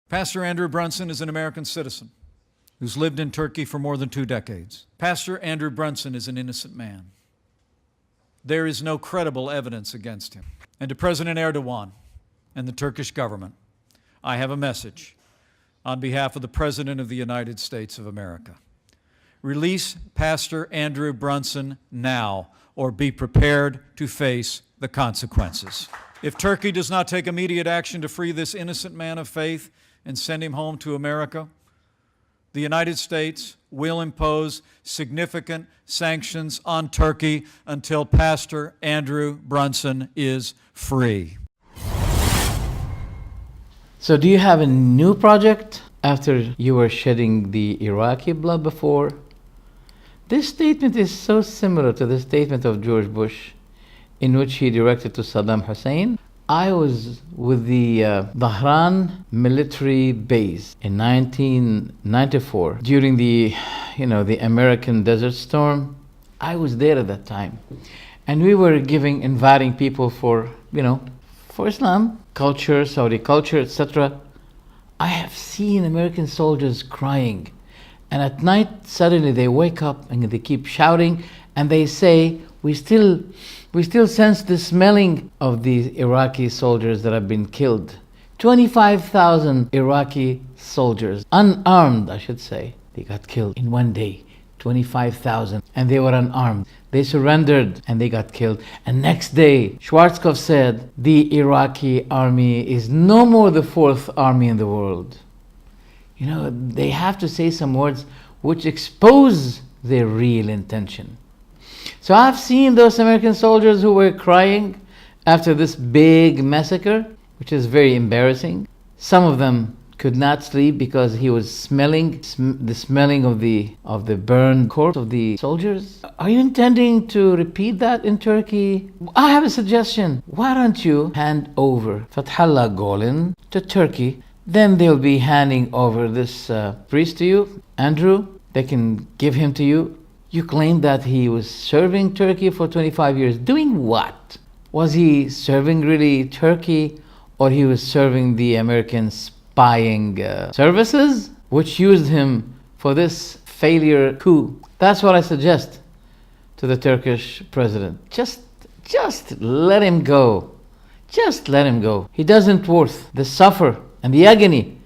Pastor Andrew Brunson is an American citizen who's lived in Turkey for more than 2 decades. Pastor Andrew Brunson is an innocent man. There is no credible evidence against him. And to President Erdogan and the Turkish government, I have a message on behalf of the President of the United States of America. Release Pastor Andrew Brunson now, or be prepared to face the consequences. If Turkey does not take immediate action to free this innocent man of faith and send him home to America, the United States will impose significant sanctions on Turkey until Pastor Andrew Brunson is free. So do you have a new project after you were shedding the Iraqi blood before? This statement is so similar to the statement of George Bush in which he directed to Saddam Hussein. I was with the Dhahran military base in 1994 during the American Desert Storm. I was there at that time, and we were inviting people for Islam culture, Saudi culture, etc. I have seen American soldiers crying, and at night suddenly they wake up and they keep shouting, and they say, we still sense the smelling of the Iraqi soldiers that have been killed. 25,000 Iraqi soldiers, unarmed I should say, they got killed in one day. 25,000, and they were unarmed. They surrendered and they got killed. And next day, Schwarzkopf said, the Iraqi army is no more the 4th army in the world. They have to say some words which expose their real intention. So I've seen those American soldiers who were crying after this big massacre, which is very embarrassing. Some of them could not sleep because he was smelling of the burned corpse of the soldiers. Are you intending to repeat that in Turkey? I have a suggestion. Why don't you hand over Fethullah Gulen to Turkey? Then they'll be handing over this priest to you, Andrew. They can give him to you. You claim that he was serving Turkey for 25 years. Doing what? Was he serving really Turkey, or he was serving the American spying services, which used him for this failure coup? That's what I suggest to the Turkish president. Just let him go. Just let him go. He doesn't worth the suffer and the agony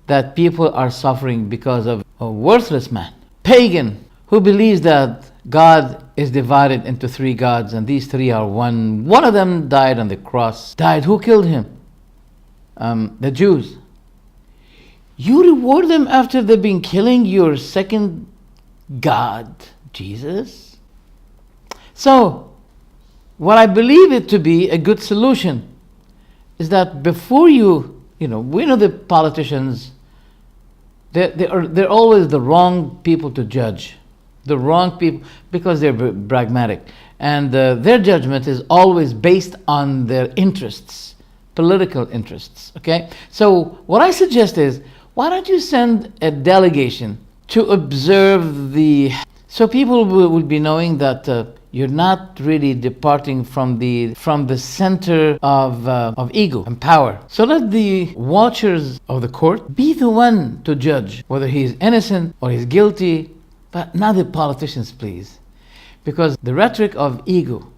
that people are suffering because of a worthless man, pagan, who believes that God is divided into 3 gods and these 3 are one. One of them died on the cross. Died. Who killed him? The Jews. You reward them after they've been killing your second God, Jesus? So, what I believe it to be a good solution is that before we know the politicians, they're always the wrong people to judge. The wrong people, because they're pragmatic. And their judgment is always based on their interests, political interests, okay? So what I suggest is, why don't you send a delegation to observe so people will be knowing that you're not really departing from the center of ego and power. So let the watchers of the court be the one to judge whether he's innocent or he's guilty, but not the politicians, please. Because the rhetoric of ego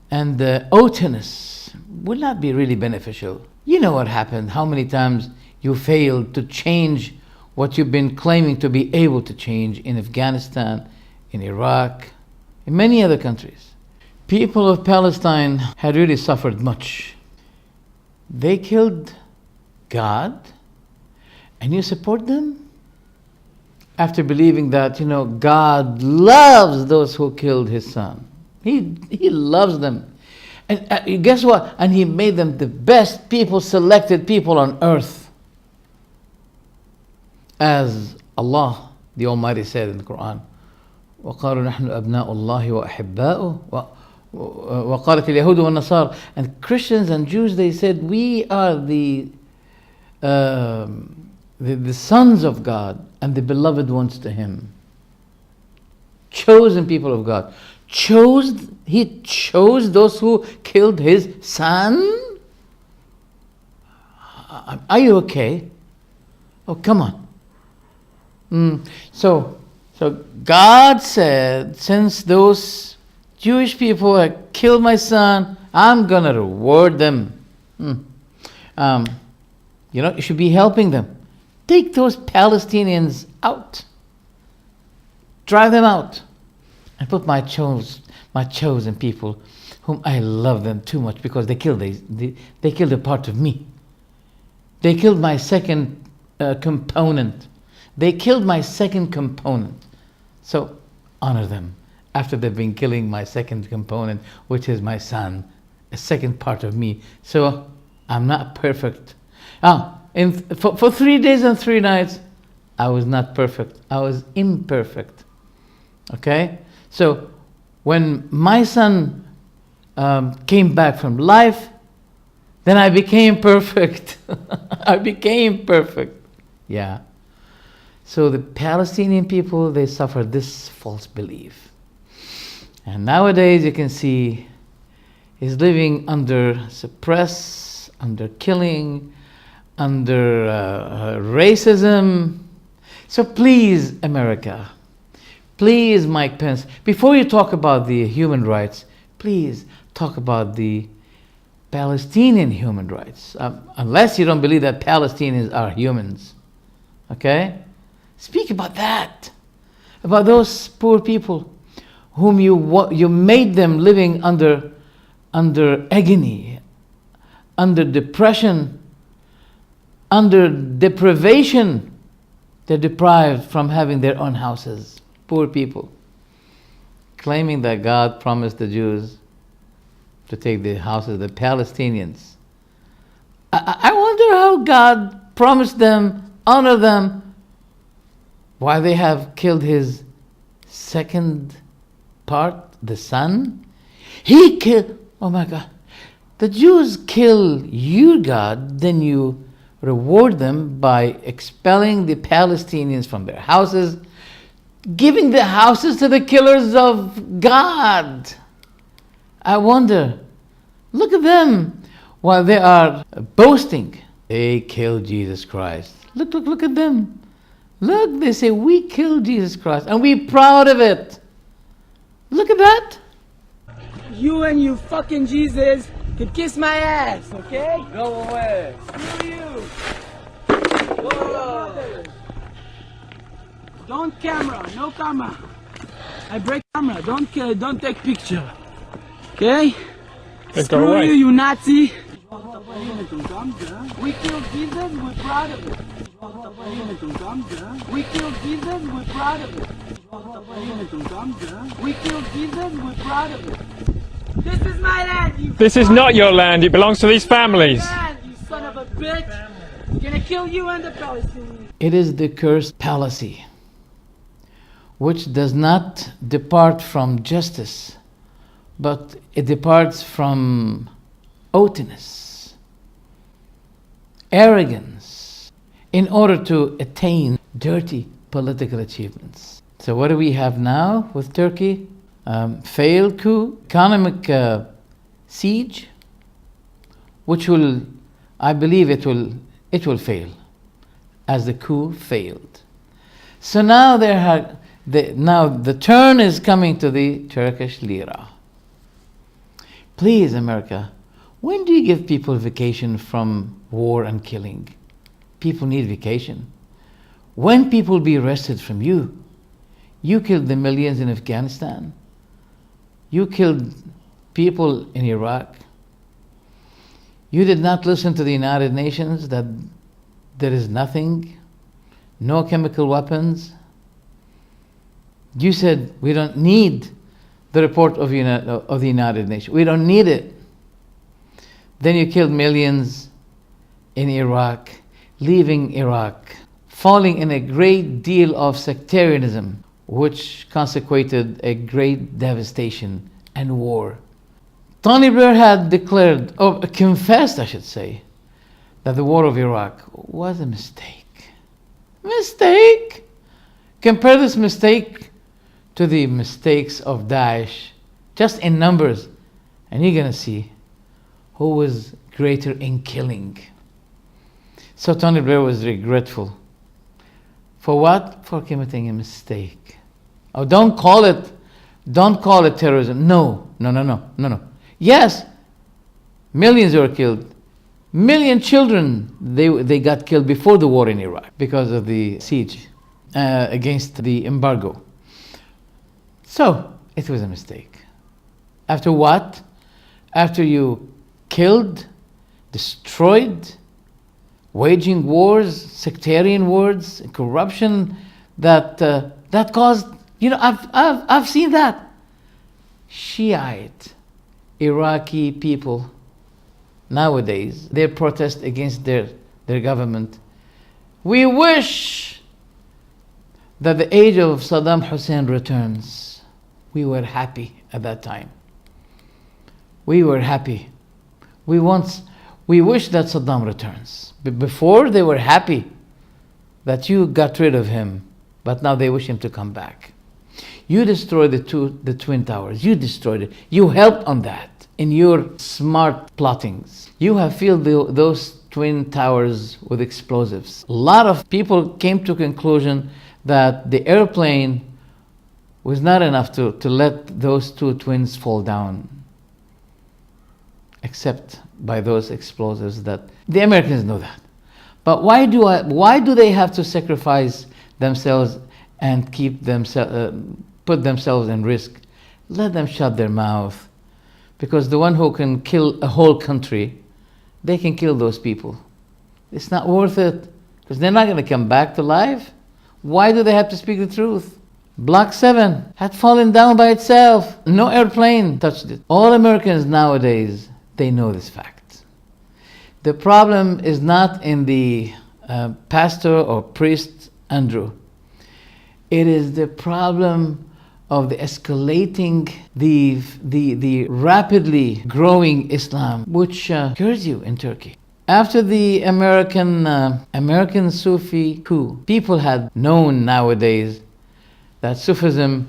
and the haughtiness will not be really beneficial. You know what happened, how many times you failed to change what you've been claiming to be able to change in Afghanistan, in Iraq, in many other countries. People of Palestine had really suffered much. They killed God, and you support them? After believing that, God loves those who killed his son. He loves them. And guess what? And he made them the best people, selected people on earth. As Allah, the Almighty, said in the Quran, وَقَالُوا نَحْنُ أَبْنَاءُ اللَّهِ وَأَحِبَّاؤُهُ وَقَالَتِ الْيَهُودُ وَالنَّصَارَى. And Christians and Jews, they said, we are the sons of God and the beloved ones to him. Chosen people of God. He chose those who killed his son? Are you okay? Oh, come on. So God said, since those Jewish people have killed my son, I'm going to reward them. You should be helping them. Take those Palestinians out. Drive them out. And put my chosen people, whom I love them too much because they killed a part of me. They killed my second component. They killed my second component. So honor them after they've been killing my second component, which is my son, a second part of me. So I'm not perfect. For 3 days and 3 nights, I was not perfect. I was imperfect. Okay? So when my son came back from life, then I became perfect. I became perfect. Yeah. So the Palestinian people, they suffer this false belief. And nowadays you can see he's living under suppress, under killing, under racism. So please, America, please, Mike Pence, before you talk about the human rights, please talk about the Palestinian human rights. Unless you don't believe that Palestinians are humans. Okay? Speak about that. About those poor people whom you made them living under agony, under depression, under deprivation. They're deprived from having their own houses. Poor people. Claiming that God promised the Jews to take the houses of the Palestinians. I wonder how God promised them, honor them, while they have killed his second part, the son. He killed, oh my God. The Jews kill you, God, then you reward them by expelling the Palestinians from their houses, giving the houses to the killers of God. I wonder, look at them while they are boasting. They killed Jesus Christ. Look at them. Look, they say, we killed Jesus Christ and we're proud of it. Look at that. You and your fucking Jesus could kiss my ass, okay? Go away. Screw you. Whoa. Don't camera, no camera. I break camera, don't take picture. Okay? Then go Screw away. you Nazi. We killed Jesus, we're proud of it. We killed Jesus, we're proud of it. We killed Jesus, we're proud of it. This is my land, you This is not your land. It belongs to these families. land, you son of a bitch. We're gonna kill you and the Palestinians. It is the cursed policy, which does not depart from justice, but it departs from haughtiness, arrogance, in order to attain dirty political achievements. So what do we have now with Turkey? Failed coup, economic siege, which will, I believe it will fail, as the coup failed. So now the turn is coming to the Turkish lira. Please, America, when do you give people vacation from war and killing? People need vacation. When people be arrested from you? You killed the millions in Afghanistan. You killed people in Iraq. You did not listen to the United Nations that there is nothing, no chemical weapons. You said we don't need the report of the United Nations. We don't need it. Then you killed millions in Iraq, leaving Iraq, falling in a great deal of sectarianism, which consequated a great devastation and war. Tony Blair had declared, or confessed, I should say, that the war of Iraq was a mistake. Mistake? Compare this mistake to the mistakes of Daesh, just in numbers, and you're going to see who was greater in killing. So Tony Blair was regretful For what? For committing a mistake. Oh, don't call it terrorism. No. Yes, millions were killed. Million children, they got killed before the war in Iraq because of the siege against the embargo. So, it was a mistake. After what? After you killed, destroyed, waging wars, sectarian wars, corruption that caused, I've seen that. Shiite Iraqi people nowadays, they protest against their government. We wish that the age of Saddam Hussein returns. We were happy at that time. We were happy. We wish that Saddam returns. But before, they were happy that you got rid of him, but now they wish him to come back. You destroyed the Twin Towers. You destroyed it. You helped on that in your smart plottings. You have filled those Twin Towers with explosives. A lot of people came to conclusion that the airplane was not enough to let those two twins fall down, except by those explosives. That the Americans know that. But why do they have to sacrifice themselves and put themselves in risk? Let them shut their mouth, because the one who can kill a whole country, they can kill those people. It's not worth it, because they're not going to come back to life. Why do they have to speak the truth? Block 7 had fallen down by itself. No airplane touched it. All Americans nowadays, they know this fact. The problem is not in the pastor or priest, Andrew. It is the problem of the escalating, the rapidly growing Islam, which occurs you in Turkey. After the American Sufi coup, people had known nowadays that Sufism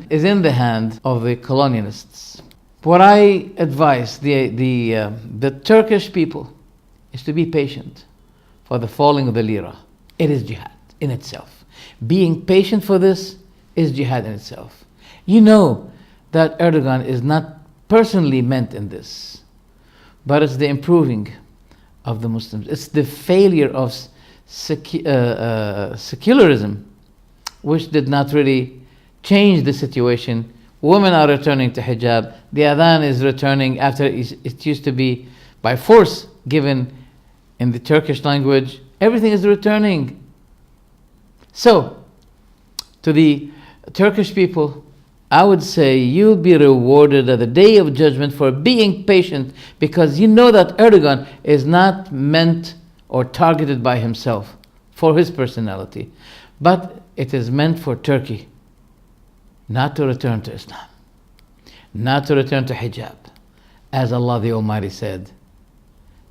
is in the hand of the colonialists. What I advise the Turkish people is to be patient for the falling of the Lira. It is jihad in itself. Being patient for this is jihad in itself. You know that Erdogan is not personally meant in this, but it's the improving of the Muslims. It's the failure of secularism, which did not really change the situation. Women are returning to hijab. The adhan is returning after it used to be by force given in the Turkish language. Everything is returning. So, to the Turkish people, I would say you'll be rewarded at the day of judgment for being patient, because you know that Erdogan is not meant or targeted by himself for his personality, but it is meant for Turkey not to return to Islam, not to return to hijab. As Allah the Almighty said,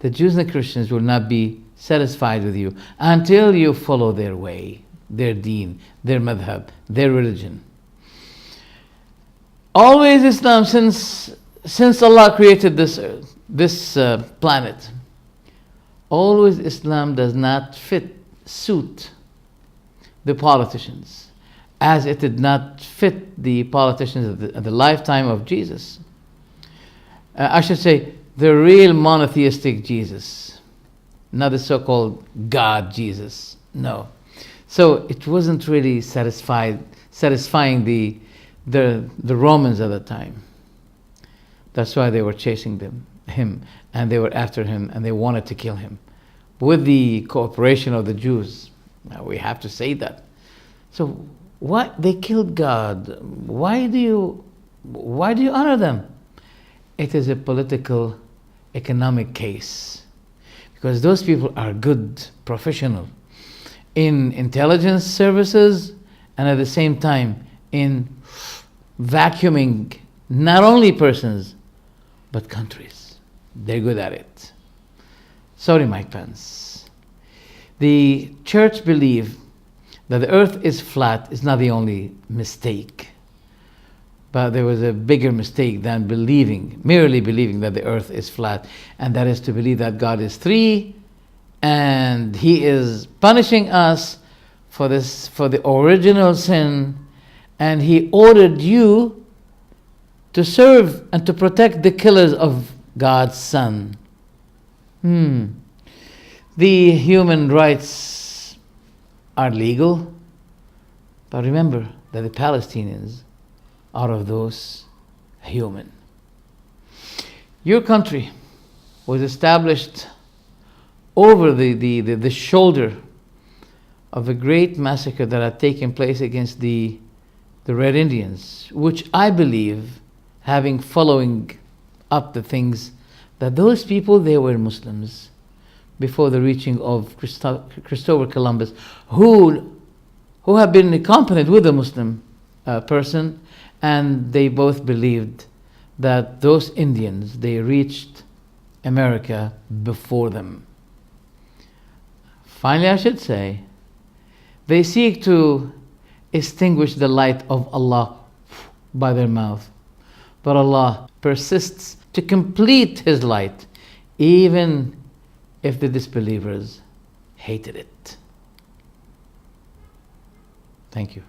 the Jews and the Christians will not be satisfied with you until you follow their way, their deen, their madhab, their religion. Always Islam, since Allah created this planet, always Islam does not suit the politicians, as it did not fit the politicians at the lifetime of Jesus. I should say, the real monotheistic Jesus, not the so-called God Jesus. No. So it wasn't really satisfying the Romans at the time. That's why they were chasing him, and they were after him, and they wanted to kill him, with the cooperation of the Jews. Now we have to say that. So why they killed God? Why do you honor them? It is a political, economic case, because those people are good professional in intelligence services, and at the same time in vacuuming not only persons but countries. They're good at it. Sorry, Mike Pense. The church believe that the earth is flat is not the only mistake, but there was a bigger mistake than merely believing that the earth is flat, and that is to believe that God is three and He is punishing us for the original sin, and he ordered you to serve and to protect the killers of God's Son. The human rights are legal, but remember that the Palestinians are of those human. Your country was established over the shoulder of a great massacre that had taken place against the Red Indians, which I believe, following up the things, that those people, they were Muslims before the reaching of Christopher Columbus, who have been accompanied with a Muslim person, and they both believed that those Indians, they reached America before them. Finally, I should say, they seek to extinguish the light of Allah by their mouth, but Allah persists to complete His light, even if the disbelievers hated it. Thank you.